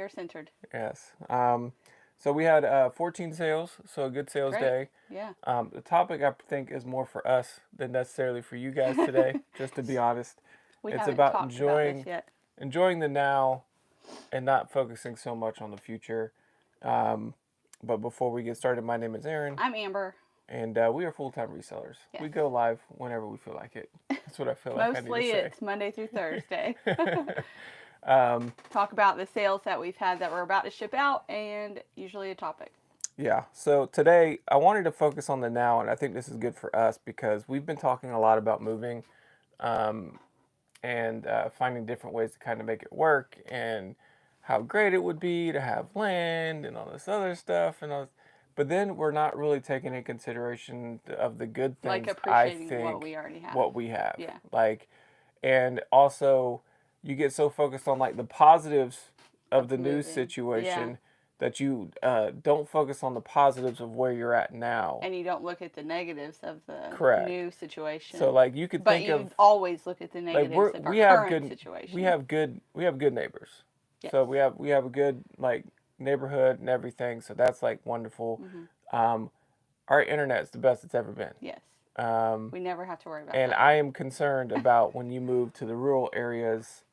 You're centered. Yes. So we had 14 sales, so a good sales Great. day. Yeah. The topic I think is more for us than necessarily for you guys today, just to be honest. We It's haven't about talked about this yet. enjoying the now and not focusing so much on the future. Um, but before we get started, my name is Aaron, I'm Amber. and we are full-time resellers. Yes. We go live whenever we feel like it. That's what I feel like I need Mostly to it's Monday through Thursday. say. Talk about the sales that we've had that we're about to ship out and usually a topic. Yeah, so today I wanted to focus on the now, and I think this is good for us because we've been talking a lot about moving um, and finding different ways to kind of make it work and how great it would be to have land and all this other stuff and all this. But then we're not really taking into consideration of the good Like things I appreciating think what we already have. what we have. Yeah. Like, and also you get so focused on like the positives of the new moving. situation Yeah. that you don't focus on the positives of where you're at now. And you don't look at the negatives of the Correct. new situation. So like you could but think you of always look at the like negatives of our we have current good situation. we have good neighbors. Yes. So we have a good like neighborhood and everything. So that's like wonderful. Our internet's the best it's ever been. Yes. Um, We never have to worry about and that. I am concerned about when you move to the rural areas.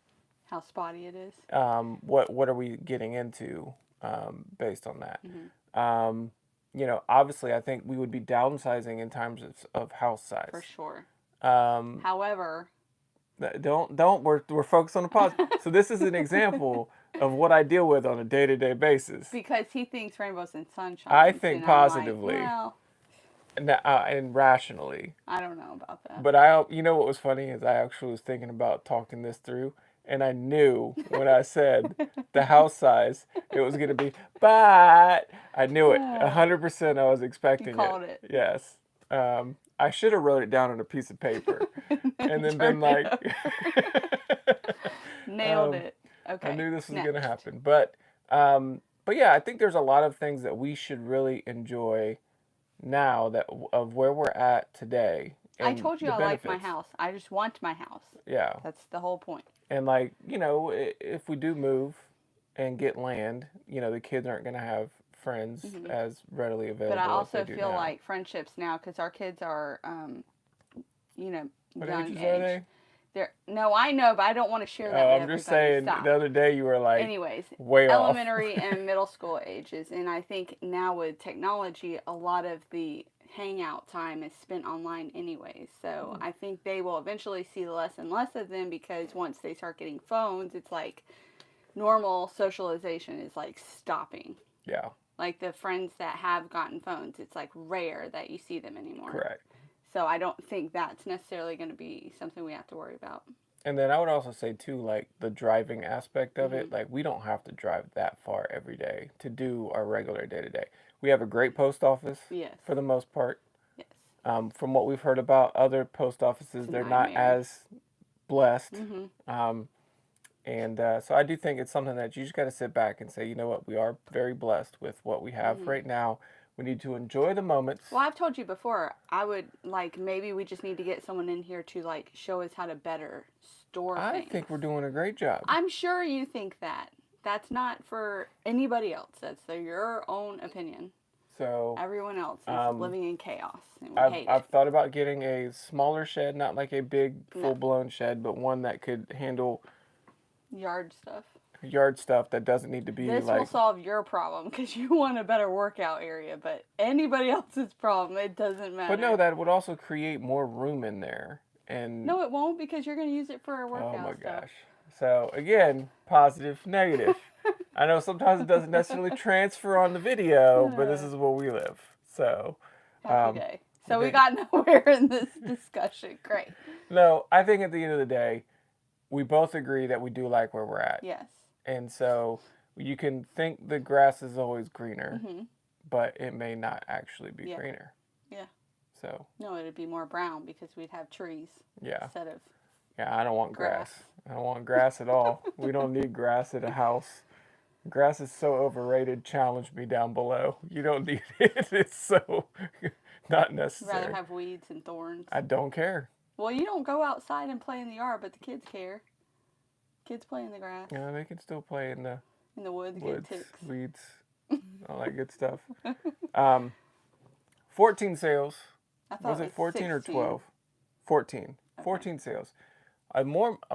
How spotty it is. What are we getting into based on that? Obviously, I think we would be downsizing in terms of house size. For sure. Um, However, don't we're focused on the positive. So this is an example of what I deal with on a day-to-day basis. because he thinks rainbows and sunshine. I think and positively. I'm like, well, And rationally. I don't know about that. But what was funny is I actually was thinking about talking this through, and I knew when I said the house size, it was going to be, but I knew it. 100% I was expecting You called it. Yes. I should have wrote it down on a piece of paper and then been Turned like, nailed it. Okay. I knew this was next. going to happen. But yeah, I think there's a lot of things that we should really enjoy now that of where we're at today. I told you I like my benefits. house. I just want my house. Yeah. That's the whole point. And like, if we do move and get land, the kids aren't going to have friends as readily available. But I as also they do feel now. like friendships now, because our kids are, What young ages age. are they? No, I know, but I don't want to share that Oh, with I'm just everybody. saying. Stop. The other day you were like, Anyways, way off. elementary and middle school ages, and I think now with technology, a lot of the hangout time is spent online anyways. So I think they will eventually see less and less of them because once they start getting phones, it's like normal socialization is like stopping. Yeah. Like the friends that have gotten phones, it's like rare that you see them anymore. Correct. So I don't think that's necessarily going to be something we have to worry about. And then I would also say too, like the driving aspect of it, like we don't have to drive that far every day to do our regular day to day. We have a great post office Yes. for the most part. Yes. From what we've heard about other post offices, It's a they're not nightmare. as blessed. So I do think it's something that you just got to sit back and say, you know what, we are very blessed with what we have right now. We need to enjoy the moments. Well, I've told you before, I would like maybe we just need to get someone in here to like show us how to better store I things. think we're doing a great job. I'm sure you think that. That's not for anybody else. That's your own opinion. So Everyone else is living in chaos, and we hate I've it. thought about getting a smaller shed, not like a big full-blown shed, but one that could handle Yard stuff. yard stuff that doesn't need to be This will solve your problem because you want a better workout area, but anybody else's problem, it doesn't matter. But no, that would also create more room in there. And No, it won't because you're going to use it for a workout. oh my stuff. gosh. So again, positive, negative. I know sometimes it doesn't necessarily transfer on the video, but this is where we live. So Happy day. So we got nowhere in this discussion. Great. no, I think at the end of the day, we both agree that we do like where we're at. Yes. And so you can think the grass is always greener, but it may not actually be greener. Yeah. So. No, it'd be more brown because we'd have trees instead of. Yeah, I don't want grass. I don't want grass at all. We don't need grass at a house. Grass is so overrated. Challenge me down below. You don't need it. It's so not necessary. Rather have weeds and thorns. I don't care. Well, you don't go outside and play in the yard, but the kids care. Kids play in the grass. Yeah, they can still play in the In the woods, get woods, ticks. weeds, all that good stuff. 14 sales. I thought Was it it's 14 or 16. 12? 14. Okay. 14 sales. A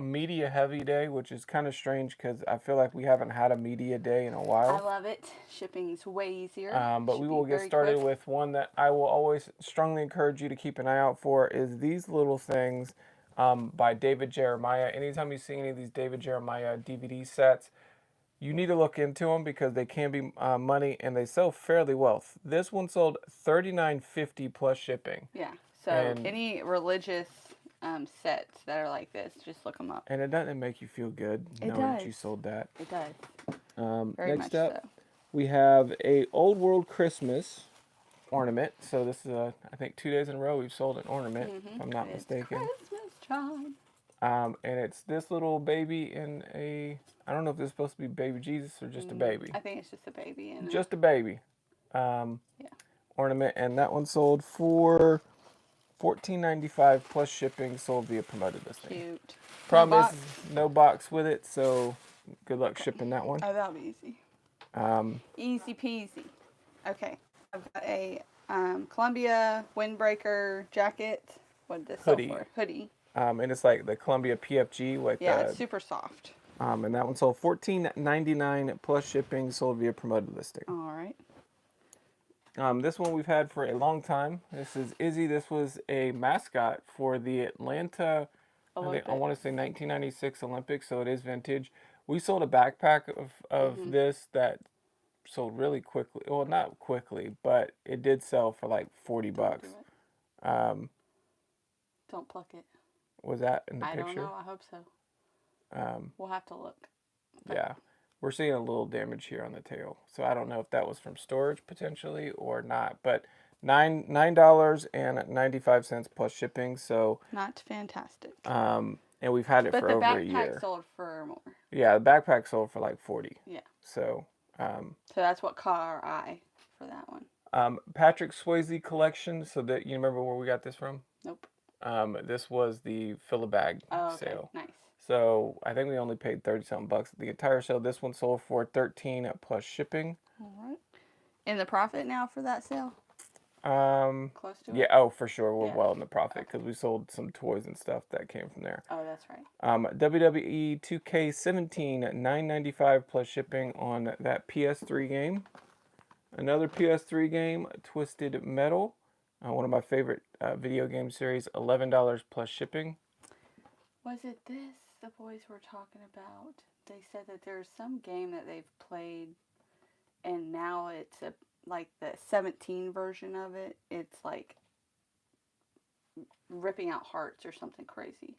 media heavy day, which is kind of strange because I feel like we haven't had a media day in a I while. love it. Shipping's way easier. But we Should will be get very started quick. with one that I will always strongly encourage you to keep an eye out for is These Little Things by David Jeremiah. Anytime you see any of these David Jeremiah DVD sets, you need to look into them because they can be money and they sell fairly well. This one sold $39.50 plus shipping. Yeah. So And- any religious sets that are like this, just look them up. And it doesn't make you feel good It knowing that you does. sold that. It does. Very Next much up, so. we have a Old World Christmas ornament. So this is I think 2 days in a row we've sold an ornament, if I'm not It's mistaken. Christmas time. And it's this little baby in I don't know if this is supposed to be baby Jesus or just a baby. I think it's just a baby. And Just a baby. Ornament, and that one sold for $14.95 plus shipping, sold via promoted listing. cute. Problem box? is no box with it, so good luck shipping that one. Oh, that'll be easy. Easy peasy. Okay. I've got a Columbia windbreaker jacket. What did this sell Hoodie. for? Hoodie. And it's like the Columbia PFG with Yeah, it's super soft. and that one sold $14.99 plus shipping, sold via promoted listing. All right. This one we've had for a long time. This is Izzy. This was a mascot for the Atlanta, I want to say 1996 Olympics, so it is vintage. We sold a backpack of this that sold really quickly. Well, not quickly, but it did sell for like $40. Do it. Don't pluck it. Was that in the I picture? don't know. I hope so. We'll have to look. Yeah. We're seeing a little damage here on the tail. So I don't know if that was from storage potentially or not. But $9.95 plus shipping. So Not fantastic. and we've had it But for the over a year. backpack sold for more. Yeah, the backpack sold for like 40. Yeah. So So that's what caught our eye for that one. Patrick Swayze collection. So that you remember where we got this from? Nope. This was the fill a bag Oh, okay. sale. Nice. So I think we only paid 30-something bucks. The entire sale, this one sold for 13 plus shipping. All right. And the profit now for that sale? Close to Yeah, it? oh, for sure. We're Yeah. well in the profit because we sold some toys and stuff that came from there. Oh, that's right. WWE 2K17, $9.95 plus shipping on that PS3 game. Another PS3 game, Twisted Metal. One of my favorite video game series, $11 plus shipping. Was it this the boys were talking about? They said that there's some game that they've played and now it's like the 17 version of it. It's like ripping out hearts or something crazy.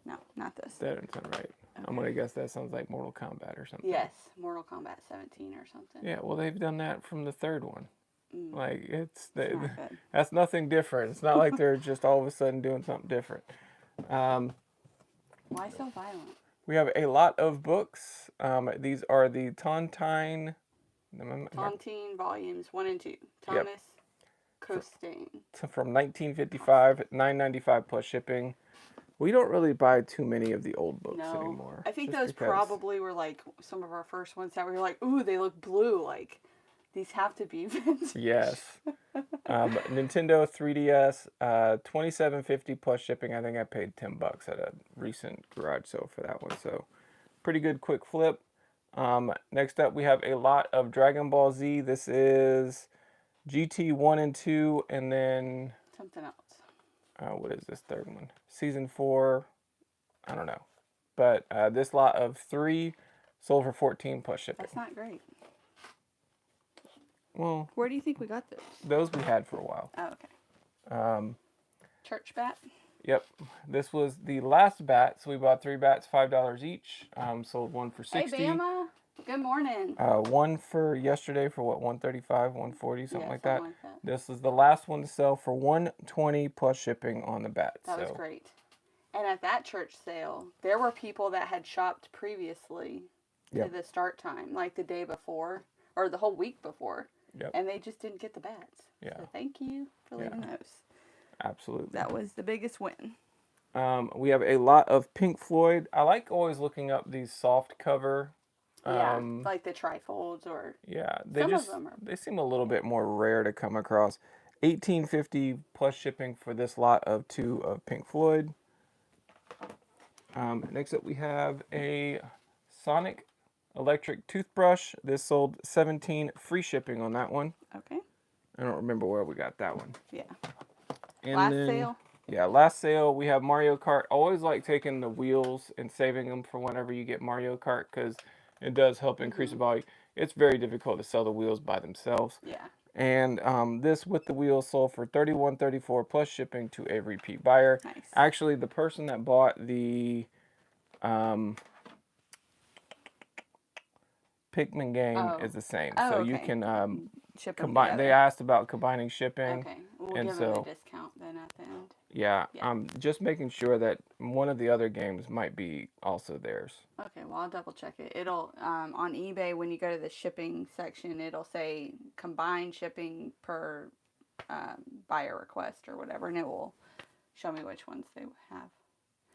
No, not this. That doesn't sound right. Okay. I'm going to guess that sounds like Mortal Kombat or something. Yes, Mortal Kombat 17 or something. Yeah, well, they've done that from the third one. Like, It's not good. that's nothing different. It's not like they're just all of a sudden doing something different. Why so violent? We have a lot of books. These are the Tontine Volumes 1 and 2. Thomas Costain. from 1955, $9.95 plus shipping. We don't really buy too many of the old books No. anymore. I think just those because- probably were like some of our first ones that we were like, ooh, they look blue. Like, these have to be vintage. Yes. Nintendo 3DS, $27.50 plus shipping. I think I paid $10 at a recent garage sale for that one. So pretty good quick flip. Next up, we have a lot of Dragon Ball Z. This is GT 1 and 2, and then Something else. what is this third one? Season 4. I don't know. But this lot of 3 sold for 14 plus shipping. That's not great. Well, Where do you think we got those? those we had for a while. Oh, okay. Church bat? Yep. This was the last bat, so we bought 3 bats, $5 each. Sold one for 60. Hey, Bama. Good morning. One for yesterday for what, 135, 140, something Yeah, like that. something like that. This is the last one to sell for 120 plus shipping on the bat. That was great. And at that church sale, there were people that had shopped previously to the start time, like the day before or the whole week before. Yep. And they just didn't get the bats. Yeah. So thank you for leaving those. Absolutely. That was the biggest win. We have a lot of Pink Floyd. I like always looking up these soft cover Yeah, Um, like the trifolds, or yeah, some of them are. they seem a little Yeah. bit more rare to come across. 1850 plus shipping for this lot of 2 of Pink Floyd. Next up, we have a Sonic electric toothbrush. This sold 17, free shipping on that one. Okay. I don't remember where we got that one. Yeah. And Last then, sale. yeah, last sale, we have Mario Kart. Always like taking the wheels and saving them for whenever you get Mario Kart because it does help increase the value. It's very difficult to sell the wheels by themselves. Yeah. And this with the wheels sold for 31.34 plus shipping to a repeat buyer. Nice. Actually, the person that bought the um, Pikmin game Oh. is the same. Oh, So you okay. can Ship them combine. They together. asked about combining shipping. Okay. We'll And give them so, a discount then at the end. yeah, Yeah. I'm just making sure that one of the other games might be also theirs. Okay, well, I'll double check it. It'll, on eBay, when you go to the shipping section, it'll say combined shipping per buyer request or whatever, and it will show me which ones they have.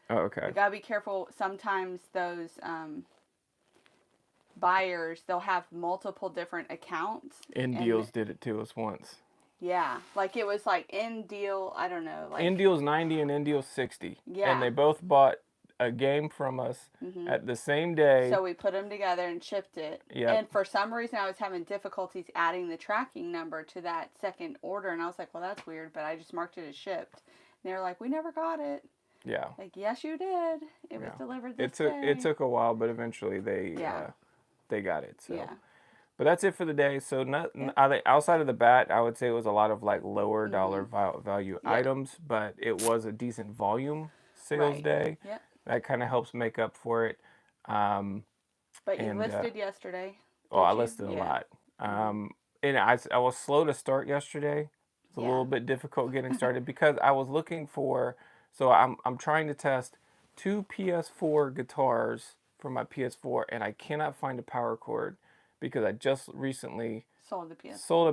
Oh, okay. You gotta be careful. Sometimes those buyers, they'll have multiple different accounts. InDeals did it to us once. Yeah, like it was like InDeal, I don't know. Like, InDeal's 90 and InDeal's 60. Yeah. And they both bought a game from us at the same day. So we put them together and shipped it. Yep. And for some reason, I was having difficulties adding the tracking number to that second order. And I was like, well, that's weird. But I just marked it as shipped. And they were like, we never got it. Yeah. Like, yes, you did. It was delivered this day. It took a while, but eventually they got it. So. Yeah. But that's it for the day. So outside of the bat, I would say it was a lot of like lower dollar value items, but it was a decent volume sales day. Yep. That kind of helps make up for it. But you listed yesterday. Oh, I listed a lot. And I was slow to start yesterday. It's a little bit difficult getting started because I was looking for. So I'm trying to test 2 PS4 guitars for my PS4, and I cannot find a power cord because I just recently sold a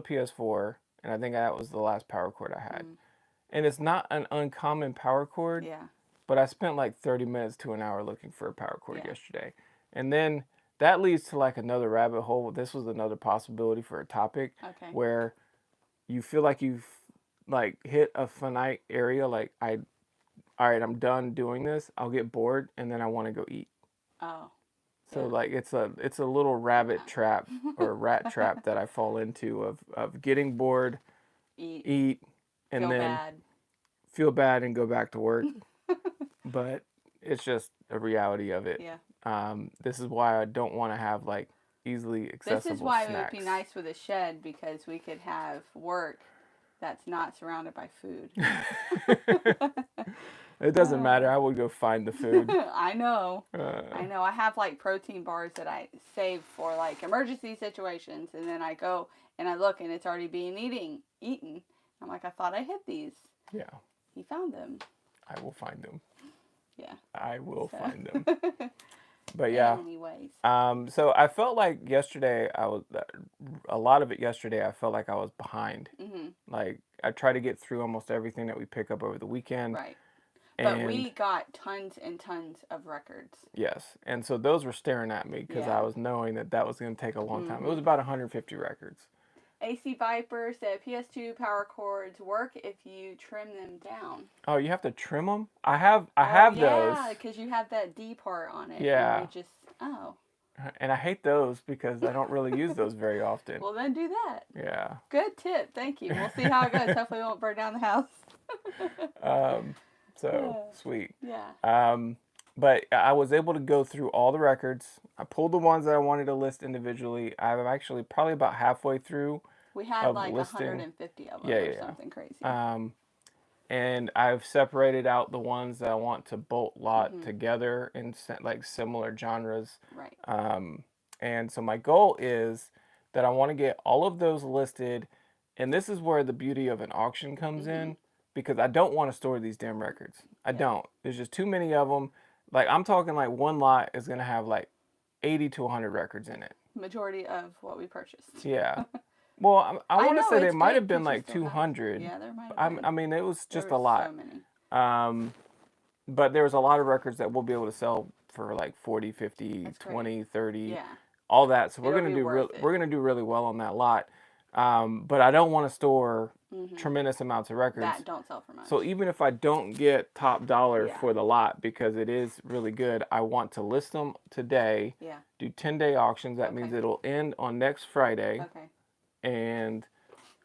PS4, and I think that was the last power cord I had. And it's not an uncommon power cord. Yeah. But I spent like 30 minutes to an hour looking for a power cord yesterday. And then that leads to like another rabbit hole. This was another possibility for a topic where you feel like you've like hit a finite area. Like all right, I'm done doing this. I'll get bored and then I want to go eat. Oh. So like it's a little rabbit trap or rat trap that I fall into of getting bored, eat, and then feel bad and go back to work. But it's just a reality of it. Yeah. This is why I don't want to have like easily accessible snacks. This is why it would be nice with a shed because we could have work that's not surrounded by food. It doesn't matter. I would go find the food. I know. I have like protein bars that I save for like emergency situations, and then I go and I look and it's already being eaten. I'm like, I thought I hid these. Yeah. He found them. I will find them. Yeah. I will find them. But yeah. Anyways. So I felt like yesterday a lot of it yesterday I felt like I was behind. Like I tried to get through almost everything that we pick up over the weekend. Right. But we got tons and tons of records. Yes. And so those were staring at me because I was knowing that was going to take a long time. It was about 150 records. AC Viper said PS2 power cords work if you trim them down. Oh, you have to trim them? I have those. Yeah, because you have that D part on it. Yeah. And And I hate those because I don't really use those very often. Well, then do that. Yeah. Good tip. Thank you. We'll see how it goes. Hopefully we won't burn down the house. Sweet. Yeah. But I was able to go through all the records. I pulled the ones that I wanted to list individually. I'm actually probably about halfway through. We had like listing. 150 of them or something crazy. And I've separated out the ones that I want to bolt lot together in like similar genres. Right. And so my goal is that I want to get all of those listed. And this is where the beauty of an auction comes in. Because I don't want to store these damn records. I don't. There's just too many of them. Like, I'm talking like one lot is going to have like 80 to 100 records in it. Majority of what we purchased. Yeah. Well, I want to say there might have been like 200. Yeah, there might have been. I mean, it was just a lot. So many. But there was a lot of records that we'll be able to sell for like 40, 50, That's 20, great. 30. Yeah. all that. So It'll be worth it. we're gonna do really well on that lot. But I don't want to store tremendous amounts of records. That don't sell for much. So even if I don't get top dollar Yeah. for the lot because it is really good, I want to list them today. Yeah. Do 10-day auctions. That means Okay. it'll end on next Friday. Okay. And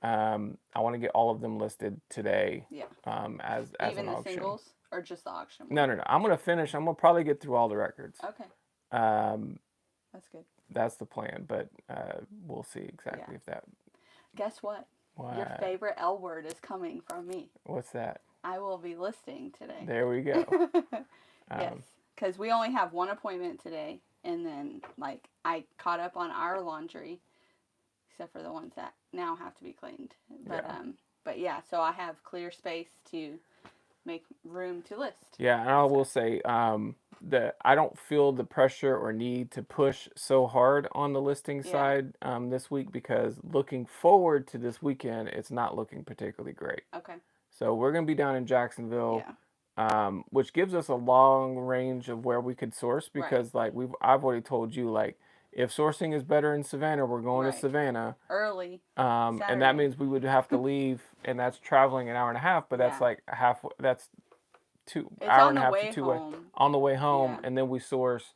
I want to get all of them listed today. Yeah. As Even an the auction. singles or just the auction one? No. I'm gonna finish. I'm gonna probably get through all the records. Okay. That's good. That's the plan, but we'll see exactly if that. Guess what? What? Your favorite L word is coming from me. What's that? I will be listing today. There we go. Yes, because we only have one appointment today, and then like I caught up on our laundry, except for the ones that now have to be cleaned. But yeah, so I have clear space to make room to list. Yeah, and I will say that I don't feel the pressure or need to push so hard on the listing side this week because looking forward to this weekend, it's not looking particularly great. Okay. So we're gonna be down in Jacksonville. Yeah. Which gives us a long range of where we could source because like I've already told you like if sourcing is better in Savannah, we're going to Savannah early. and that means we would have to leave and that's traveling an hour and a half, but that's like that's 2 hour and a half to 2 way on the way home and then we source,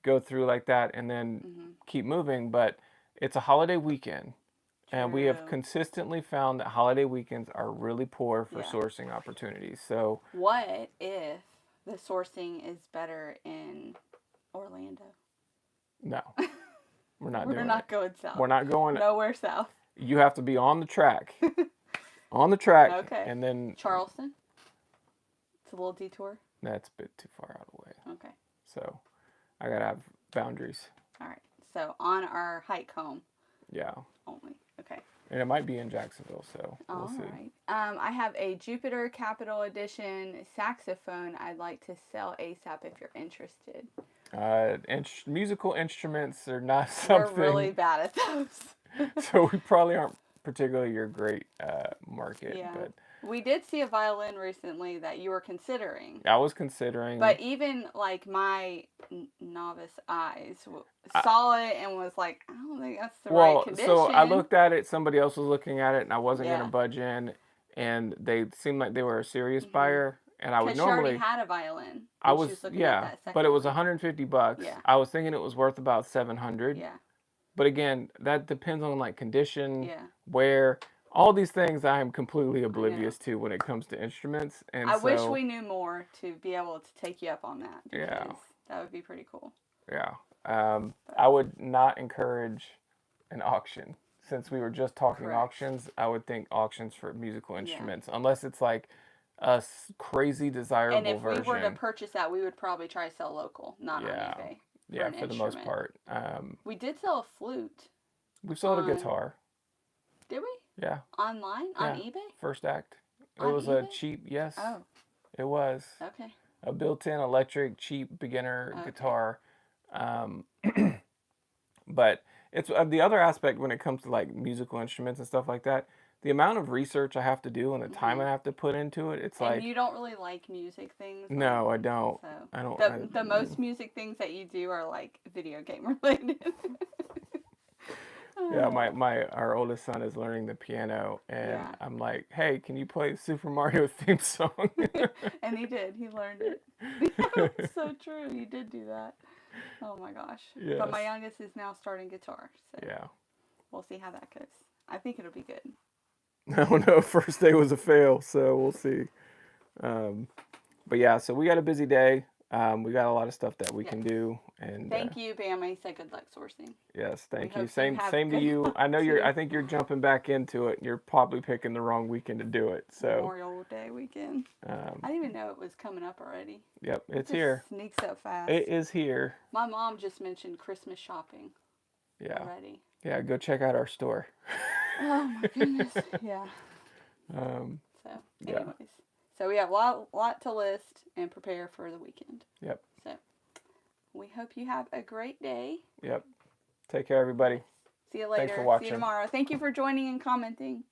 go through like that and then keep moving, but it's a holiday weekend. And we have consistently found that holiday weekends are really poor for sourcing opportunities. So what if the sourcing is better in Orlando? No. We're not We're not going south. We're not going nowhere south. You have to be on the track. On the track. Okay. And then Charleston? It's a little detour. That's a bit too far out of the way. Okay. So I gotta have boundaries. All right. So on our hike home. Yeah. Only. Okay. And it might be in Jacksonville, so we'll see. All right. I have a Jupiter Capital Edition saxophone I'd like to sell ASAP if you're interested. Musical instruments are not something. We're really bad at those. So we probably aren't particularly your great market. Yeah. But we did see a violin recently that you were considering. I was considering. But even like my novice eyes saw it and was like, I don't think that's the right condition. So I looked at it, somebody else was looking at it, and I wasn't going to budge in. And they seemed like they were a serious buyer. And I would normally. She already had a violin. I was but it was $150. Yeah. I was thinking it was worth about $700. Yeah. But again, that depends on like condition, where all these things I am completely oblivious to when it comes to instruments. And I wish we knew more to be able to take you up on that. Yeah. That would be pretty cool. Yeah. I would not encourage an auction. Since we were just talking auctions, I would think auctions for musical instruments, unless it's like a crazy desirable version. And if we were to purchase that, we would probably try to sell local, not on eBay. Yeah, for the most part. We did sell a flute. We sold a guitar. Did we? Yeah. Online? Yeah. On eBay? First Act. It was a cheap, Oh. It was. Okay. A built-in electric, cheap beginner guitar. But it's the other aspect when it comes to like musical instruments and stuff like that. The amount of research I have to do and the time I have to put into it, it's like... And you don't really like music things? No, I don't. So I don't. The most music things that you do are like video game related. Yeah, our oldest son is learning the piano, and I'm like, hey, can you play the Super Mario theme song? And he did. He learned it. It's so true. He did do that. Oh my gosh. Yes. But my youngest is now starting guitar, so we'll see how that goes. I think it'll be good. No, first day was a fail, so we'll see. But yeah, so we got a busy day. We got a lot of stuff that we can do, and thank you, Bama. He said good luck sourcing. Yes, thank you. Same to you. I know I think you're jumping back into it. You're probably picking the wrong weekend to do it. So Memorial Day weekend. I didn't even know it was coming up already. Yep, it's here. Sneaks up fast. It is here. My mom just mentioned Christmas shopping. Yeah. Already. Yeah, go check out our store. Oh my goodness. Yeah. Anyways. So we have a lot to list and prepare for the weekend. Yep. So we hope you have a great day. Yep. Take care, everybody. See you later. Thanks for watching. See you tomorrow. Thank you for joining and commenting.